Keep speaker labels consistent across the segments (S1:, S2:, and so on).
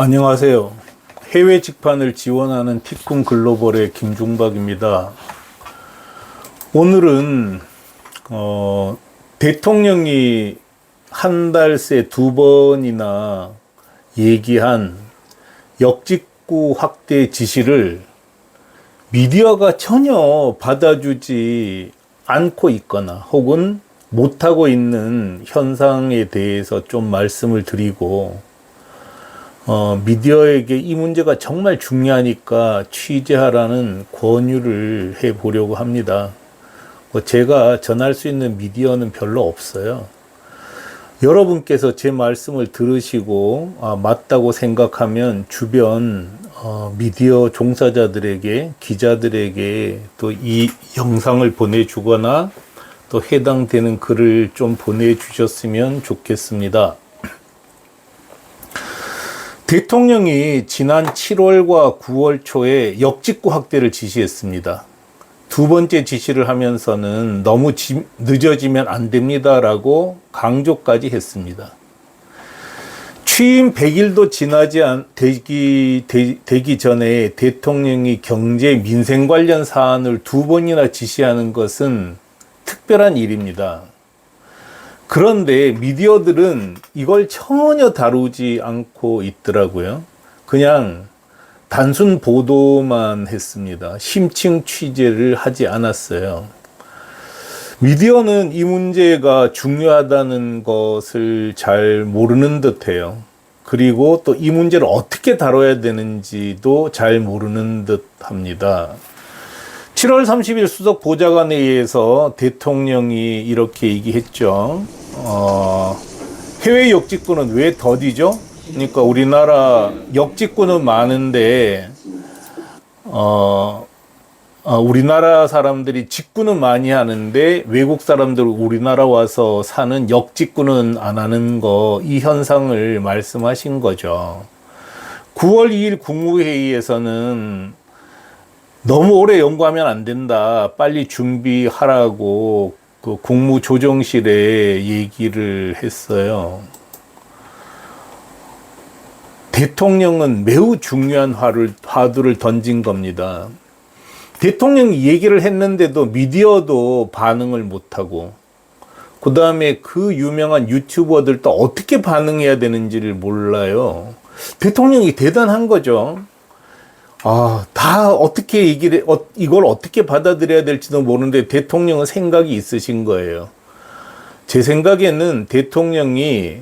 S1: 안녕하세요. 해외 직판을 지원하는 티쿤 글로벌의 김중박입니다. 오늘은 대통령이 한 달 새 2번이나 얘기한 역직구 확대 지시를 미디어가 전혀 받아주지 않고 있거나 혹은 못하고 있는 현상에 대해서 좀 말씀을 드리고, 미디어에게 이 문제가 정말 중요하니까 취재하라는 권유를 해보려고 합니다. 제가 전할 수 있는 미디어는 별로 없어요. 여러분께서 제 말씀을 들으시고 맞다고 생각하면 주변 미디어 종사자들에게, 기자들에게 또 이 영상을 보내주거나 또 해당되는 글을 좀 보내주셨으면 좋겠습니다. 대통령이 지난 7월과 9월 초에 역직구 확대를 지시했습니다. 두 번째 지시를 하면서는 너무 늦어지면 안 됩니다라고 강조까지 했습니다. 취임 100일도 되기 전에 대통령이 경제 민생 관련 사안을 2번이나 지시하는 것은 특별한 일입니다. 그런데 미디어들은 이걸 전혀 다루지 않고 있더라고요. 그냥 단순 보도만 했습니다. 심층 취재를 하지 않았어요. 미디어는 이 문제가 중요하다는 것을 잘 모르는 듯해요. 그리고 또 이 문제를 어떻게 다뤄야 되는지도 잘 모르는 듯합니다. 7월 30일 수석 보좌관에 의해서 대통령이 이렇게 얘기했죠. 해외 역직구는 왜 더디죠? 그러니까 우리나라 역직구는 많은데 우리나라 사람들이 직구는 많이 하는데 외국 사람들 우리나라 와서 사는 역직구는 안 하는 거, 이 현상을 말씀하신 거죠. 9월 2일 국무회의에서는 너무 오래 연구하면 안 된다, 빨리 준비하라고 그 국무조정실에 얘기를 했어요. 대통령은 매우 중요한 화두를 던진 겁니다. 대통령이 얘기를 했는데도 미디어도 반응을 못하고, 그 다음에 그 유명한 유튜버들도 어떻게 반응해야 되는지를 몰라요. 대통령이 대단한 거죠. 다 어떻게 이걸 어떻게 받아들여야 될지도 모르는데 대통령은 생각이 있으신 거예요. 제 생각에는 대통령이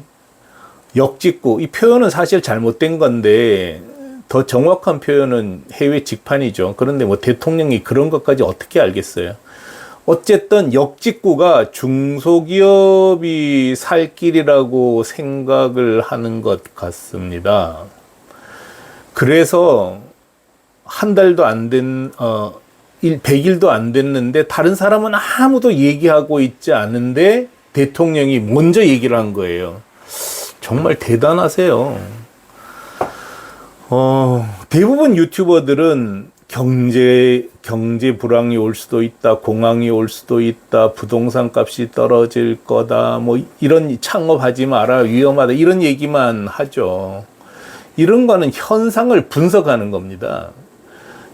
S1: 역직구, 이 표현은 사실 잘못된 건데 더 정확한 표현은 해외 직판이죠. 그런데 대통령이 그런 것까지 어떻게 알겠어요. 어쨌든 역직구가 중소기업이 살 길이라고 생각을 하는 것 같습니다. 그래서 한 달도 안 된, 100일도 안 됐는데 다른 사람은 아무도 얘기하고 있지 않은데 대통령이 먼저 얘기를 한 거예요. 정말 대단하세요. 대부분 유튜버들은 경제 불황이 올 수도 있다, 공황이 올 수도 있다, 부동산 값이 떨어질 거다, 이런 창업하지 마라, 위험하다, 이런 얘기만 하죠. 이런 거는 현상을 분석하는 겁니다.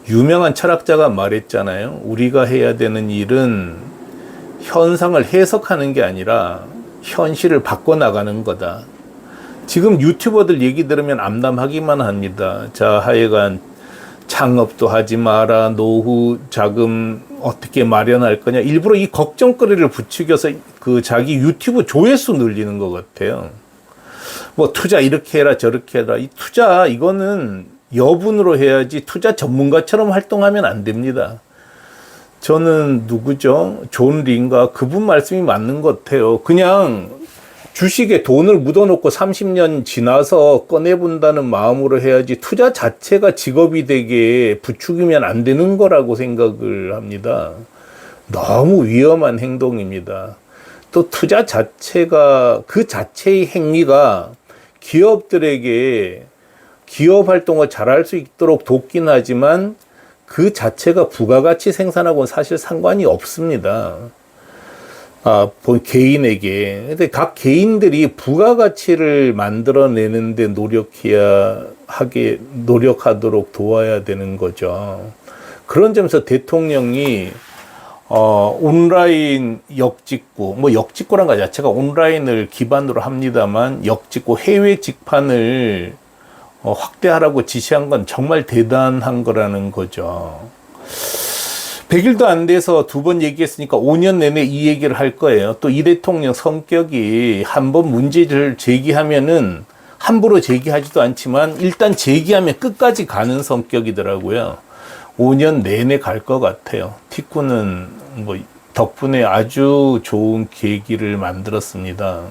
S1: 유명한 철학자가 말했잖아요. 우리가 해야 되는 일은 현상을 해석하는 게 아니라 현실을 바꿔나가는 거다. 지금 유튜버들 얘기 들으면 암담하기만 합니다. 자, 하여간 창업도 하지 마라, 노후 자금 어떻게 마련할 거냐, 일부러 이 걱정거리를 부추겨서 자기 유튜브 조회수 늘리는 것 같아요. 투자 이렇게 해라 저렇게 해라. 이 투자, 이거는 여분으로 해야지 투자 전문가처럼 활동하면 안 됩니다. 저는 누구죠? 존 린가, 그분 말씀이 맞는 것 같아요. 그냥 주식에 돈을 묻어놓고 30년 지나서 꺼내본다는 마음으로 해야지 투자 자체가 직업이 되게 부추기면 안 되는 거라고 생각을 합니다. 너무 위험한 행동입니다. 또 투자 자체가, 그 자체의 행위가 기업들에게 기업 활동을 잘할 수 있도록 돕긴 하지만 그 자체가 부가가치 생산하고는 사실 상관이 없습니다. 개인에게. 근데 각 개인들이 부가가치를 만들어내는데 노력하도록 도와야 되는 거죠. 그런 점에서 대통령이, 온라인 역직구, 뭐 역직구란 것 자체가 온라인을 기반으로 합니다만, 역직구 해외 직판을 확대하라고 지시한 건 정말 대단한 거라는 거죠. 100일도 안 돼서 두 번 얘기했으니까 5년 내내 이 얘기를 할 거예요. 또 이 대통령 성격이 한번 문제를 제기하면은 함부로 제기하지도 않지만 일단 제기하면 끝까지 가는 성격이더라고요. 5년 내내 갈 것 같아요. 티쿠는 뭐 덕분에 아주 좋은 계기를 만들었습니다.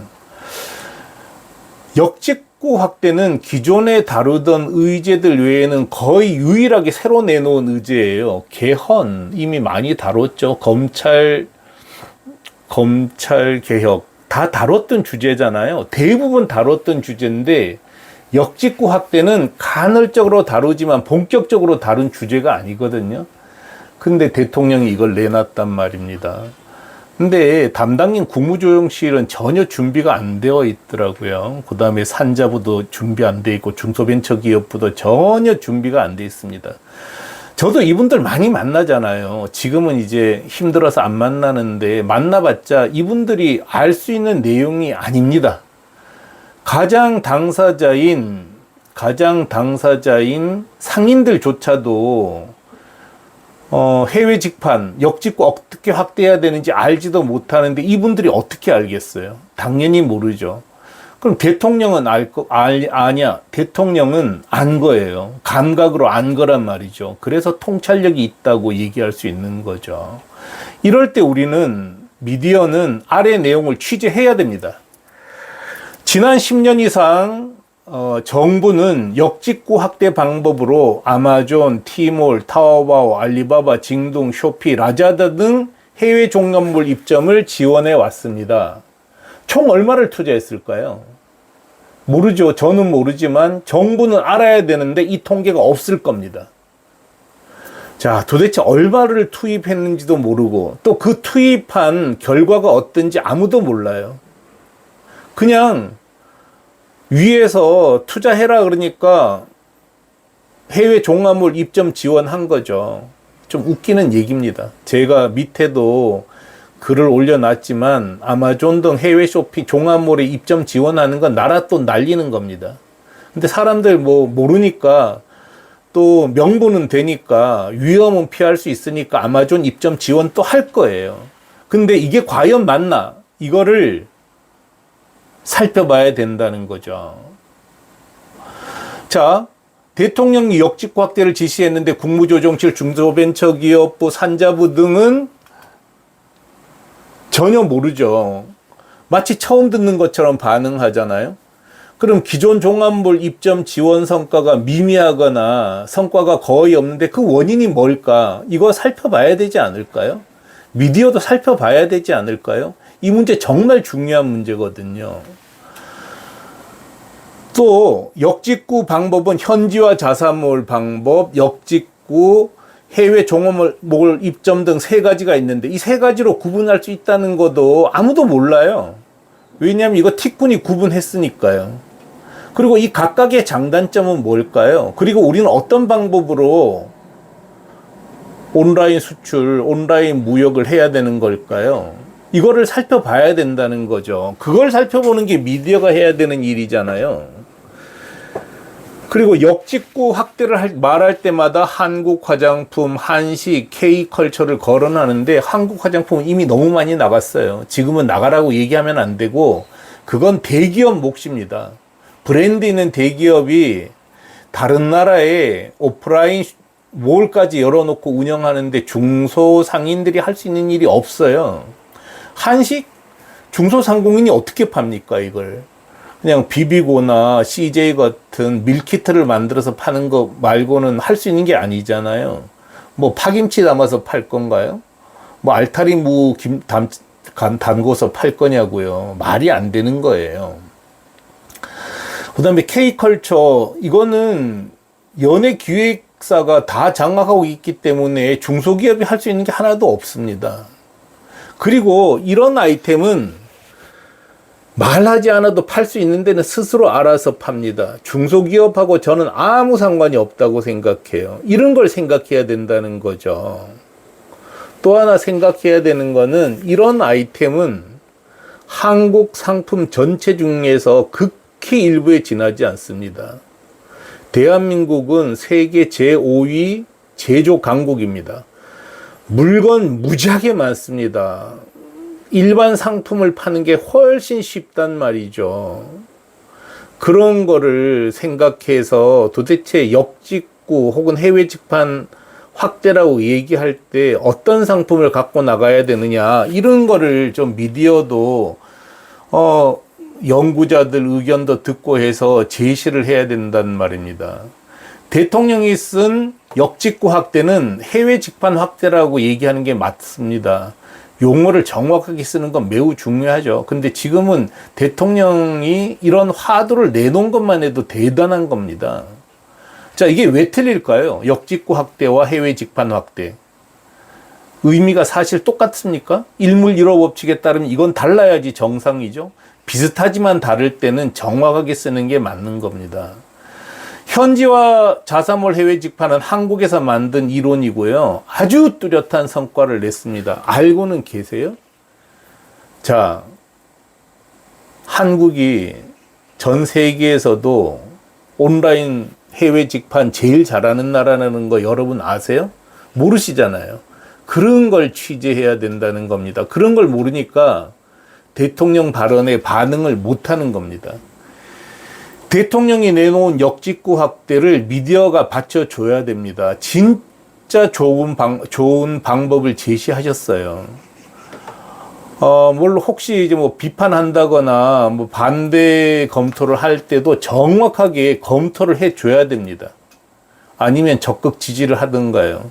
S1: 역직구 확대는 기존에 다루던 의제들 외에는 거의 유일하게 새로 내놓은 의제예요. 개헌 이미 많이 다뤘죠. 검찰 개혁 다 다뤘던 주제잖아요. 대부분 다뤘던 주제인데 역직구 확대는 간헐적으로 다루지만 본격적으로 다룬 주제가 아니거든요. 근데 대통령이 이걸 내놨단 말입니다. 근데 담당인 국무조정실은 전혀 준비가 안 되어 있더라고요. 그 다음에 산자부도 준비 안 돼 있고 중소벤처기업부도 전혀 준비가 안 돼 있습니다. 저도 이분들 많이 만나잖아요. 지금은 이제 힘들어서 안 만나는데 만나봤자 이분들이 알 수 있는 내용이 아닙니다. 가장 당사자인 상인들조차도 해외 직판, 역직구 어떻게 확대해야 되는지 알지도 못하는데 이분들이 어떻게 알겠어요? 당연히 모르죠. 그럼 대통령은 아냐? 대통령은 안 거예요. 감각으로 안 거란 말이죠. 그래서 통찰력이 있다고 얘기할 수 있는 거죠. 이럴 때 우리는, 미디어는 아래 내용을 취재해야 됩니다. 지난 10년 이상 정부는 역직구 확대 방법으로 아마존, 티몰, 타오바오, 알리바바, 징동, 쇼피, 라자다 등 해외 종합물 입점을 지원해 왔습니다. 총 얼마를 투자했을까요? 모르죠. 저는 모르지만 정부는 알아야 되는데 이 통계가 없을 겁니다. 자, 도대체 얼마를 투입했는지도 모르고 또 그 투입한 결과가 어떤지 아무도 몰라요. 그냥 위에서 투자해라 그러니까 해외 종합물 입점 지원한 거죠. 좀 웃기는 얘기입니다. 제가 밑에도 글을 올려놨지만 아마존 등 해외 쇼핑 종합물에 입점 지원하는 건 나라 돈 날리는 겁니다. 근데 사람들 뭐 모르니까 또 명분은 되니까 위험은 피할 수 있으니까 아마존 입점 지원 또 할 거예요. 근데 이게 과연 맞나? 이거를 살펴봐야 된다는 거죠. 자, 대통령이 역직구 확대를 지시했는데 국무조정실, 중소벤처기업부, 산자부 등은 전혀 모르죠. 마치 처음 듣는 것처럼 반응하잖아요. 그럼 기존 종합물 입점 지원 성과가 미미하거나 성과가 거의 없는데 그 원인이 뭘까? 이거 살펴봐야 되지 않을까요? 미디어도 살펴봐야 되지 않을까요? 이 문제 정말 중요한 문제거든요. 또 역직구 방법은 현지화 자사몰 방법, 역직구, 해외 종합몰 입점 등 세 가지가 있는데 이 세 가지로 구분할 수 있다는 것도 아무도 몰라요. 왜냐하면 이거 티꾼이 구분했으니까요. 그리고 이 각각의 장단점은 뭘까요? 그리고 우리는 어떤 방법으로 온라인 수출, 온라인 무역을 해야 되는 걸까요? 이거를 살펴봐야 된다는 거죠. 그걸 살펴보는 게 미디어가 해야 되는 일이잖아요. 그리고 역직구 확대를 말할 때마다 한국 화장품, 한식, K컬처를 거론하는데 한국 화장품은 이미 너무 많이 나갔어요. 지금은 나가라고 얘기하면 안 되고 그건 대기업 몫입니다. 브랜드 있는 대기업이 다른 나라에 오프라인 몰까지 열어놓고 운영하는데 중소상인들이 할 수 있는 일이 없어요. 한식 중소상공인이 어떻게 팝니까 이걸? 그냥 비비고나 CJ 같은 밀키트를 만들어서 파는 거 말고는 할 수 있는 게 아니잖아요. 뭐 파김치 담아서 팔 건가요? 뭐 알타리 무 담궈서 팔 거냐고요. 말이 안 되는 거예요. 그 다음에 K컬처, 이거는 연예기획사가 다 장악하고 있기 때문에 중소기업이 할 수 있는 게 하나도 없습니다. 그리고 이런 아이템은 말하지 않아도 팔 수 있는 데는 스스로 알아서 팝니다. 중소기업하고 저는 아무 상관이 없다고 생각해요. 이런 걸 생각해야 된다는 거죠. 또 하나 생각해야 되는 거는 이런 아이템은 한국 상품 전체 중에서 극히 일부에 지나지 않습니다. 대한민국은 세계 제5위 제조 강국입니다. 물건 무지하게 많습니다. 일반 상품을 파는 게 훨씬 쉽단 말이죠. 그런 거를 생각해서 도대체 역직구 혹은 해외 직판 확대라고 얘기할 때 어떤 상품을 갖고 나가야 되느냐, 이런 거를 좀 미디어도 연구자들 의견도 듣고 해서 제시를 해야 된다는 말입니다. 대통령이 쓴 역직구 확대는 해외 직판 확대라고 얘기하는 게 맞습니다. 용어를 정확하게 쓰는 건 매우 중요하죠. 근데 지금은 대통령이 이런 화두를 내놓은 것만 해도 대단한 겁니다. 자, 이게 왜 틀릴까요? 역직구 확대와 해외 직판 확대. 의미가 사실 똑같습니까? 일물일호 법칙에 따르면 이건 달라야지 정상이죠. 비슷하지만 다를 때는 정확하게 쓰는 게 맞는 겁니다. 현지화 자사몰 해외 직판은 한국에서 만든 이론이고요. 아주 뚜렷한 성과를 냈습니다. 알고는 계세요? 자, 한국이 전 세계에서도 온라인 해외 직판 제일 잘하는 나라라는 거 여러분 아세요? 모르시잖아요. 그런 걸 취재해야 된다는 겁니다. 그런 걸 모르니까 대통령 발언에 반응을 못하는 겁니다. 대통령이 내놓은 역직구 확대를 미디어가 받쳐줘야 됩니다. 진짜 좋은 방법을 제시하셨어요. 물론 혹시 이제 뭐 비판한다거나 뭐 반대 검토를 할 때도 정확하게 검토를 해줘야 됩니다. 아니면 적극 지지를 하든가요.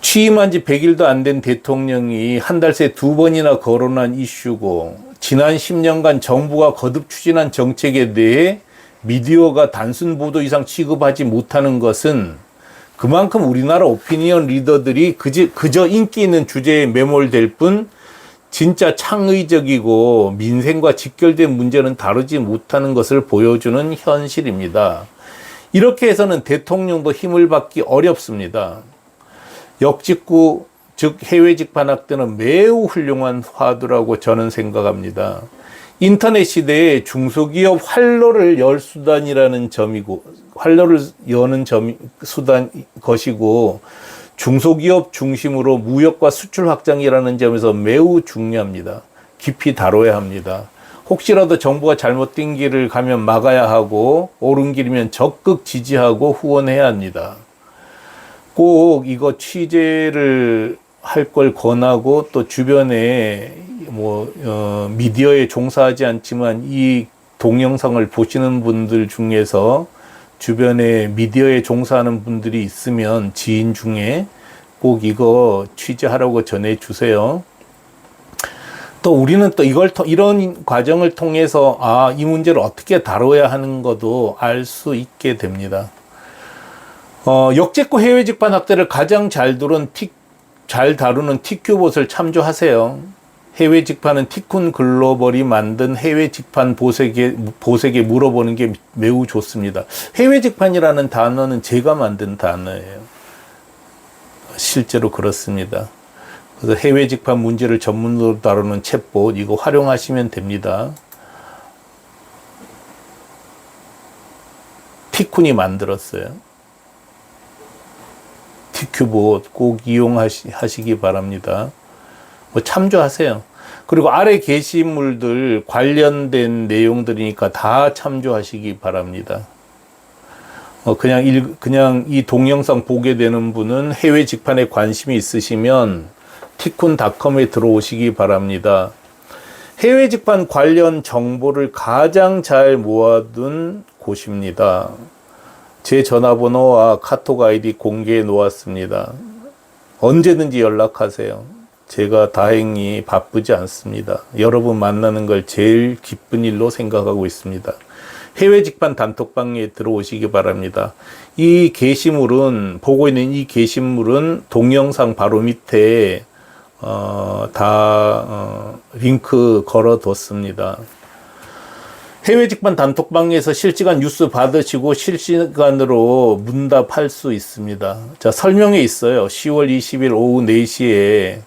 S1: 취임한 지 100일도 안 된 대통령이 한 달 새 2번이나 거론한 이슈고, 지난 10년간 정부가 거듭 추진한 정책에 대해 미디어가 단순 보도 이상 취급하지 못하는 것은 그만큼 우리나라 오피니언 리더들이 그저 인기 있는 주제에 매몰될 뿐 진짜 창의적이고 민생과 직결된 문제는 다루지 못하는 것을 보여주는 현실입니다. 이렇게 해서는 대통령도 힘을 받기 어렵습니다. 역직구, 즉 해외 직판 확대는 매우 훌륭한 화두라고 저는 생각합니다. 인터넷 시대에 중소기업 활로를 열 수단이라는 점이고, 활로를 여는 수단 것이고, 중소기업 중심으로 무역과 수출 확장이라는 점에서 매우 중요합니다. 깊이 다뤄야 합니다. 혹시라도 정부가 잘못된 길을 가면 막아야 하고, 옳은 길이면 적극 지지하고 후원해야 합니다. 꼭 이거 취재를 할 걸 권하고, 또 주변에 미디어에 종사하지 않지만 이 동영상을 보시는 분들 중에서 주변에 미디어에 종사하는 분들이 있으면 지인 중에 꼭 이거 취재하라고 전해 주세요. 또 우리는 또 이런 과정을 통해서 이 문제를 어떻게 다뤄야 하는 것도 알 수 있게 됩니다. 역직구 해외 직판 확대를 가장 잘 다루는 티큐봇을 참조하세요. 해외 직판은 티쿤 글로벌이 만든 해외 직판 보색에 물어보는 게 매우 좋습니다. 해외 직판이라는 단어는 제가 만든 단어예요. 실제로 그렇습니다. 그래서 해외 직판 문제를 전문으로 다루는 챗봇, 이거 활용하시면 됩니다. 티쿤이 만들었어요. 티큐봇 꼭 이용하시기 바랍니다. 참조하세요. 그리고 아래 게시물들 관련된 내용들이니까 다 참조하시기 바랍니다. 그냥 이 동영상 보게 되는 분은 해외 직판에 관심이 있으시면 티쿤닷컴에 들어오시기 바랍니다. 해외 직판 관련 정보를 가장 잘 모아둔 곳입니다. 제 전화번호와 카톡 아이디 공개해 놓았습니다. 언제든지 연락하세요. 제가 다행히 바쁘지 않습니다. 여러분 만나는 걸 제일 기쁜 일로 생각하고 있습니다. 해외 직판 단톡방에 들어오시기 바랍니다. 보고 있는 이 게시물은 동영상 바로 밑에 링크 걸어뒀습니다. 해외 직관 단톡방에서 실시간 뉴스 받으시고 실시간으로 문답할 수 있습니다. 자, 설명에 있어요. 10월 20일 오후 4시에,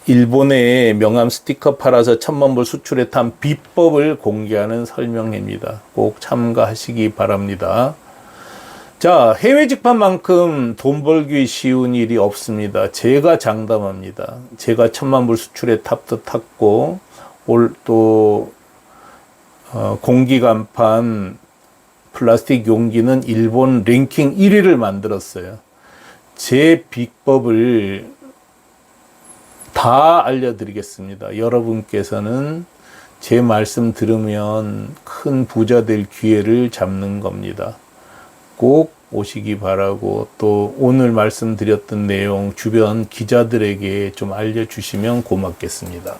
S1: 일본에 명함 스티커 팔아서 1,000만 불 수출했던 비법을 공개하는 설명입니다. 꼭 참가하시기 바랍니다. 자, 해외 직판만큼 돈 벌기 쉬운 일이 없습니다. 제가 장담합니다. 제가 1,000만 불 수출에 탑도 탔고, 공기 간판 플라스틱 용기는 일본 랭킹 1위를 만들었어요. 제 비법을 다 알려드리겠습니다. 여러분께서는 제 말씀 들으면 큰 부자 될 기회를 잡는 겁니다. 꼭 오시기 바라고, 또 오늘 말씀드렸던 내용 주변 기자들에게 좀 알려주시면 고맙겠습니다.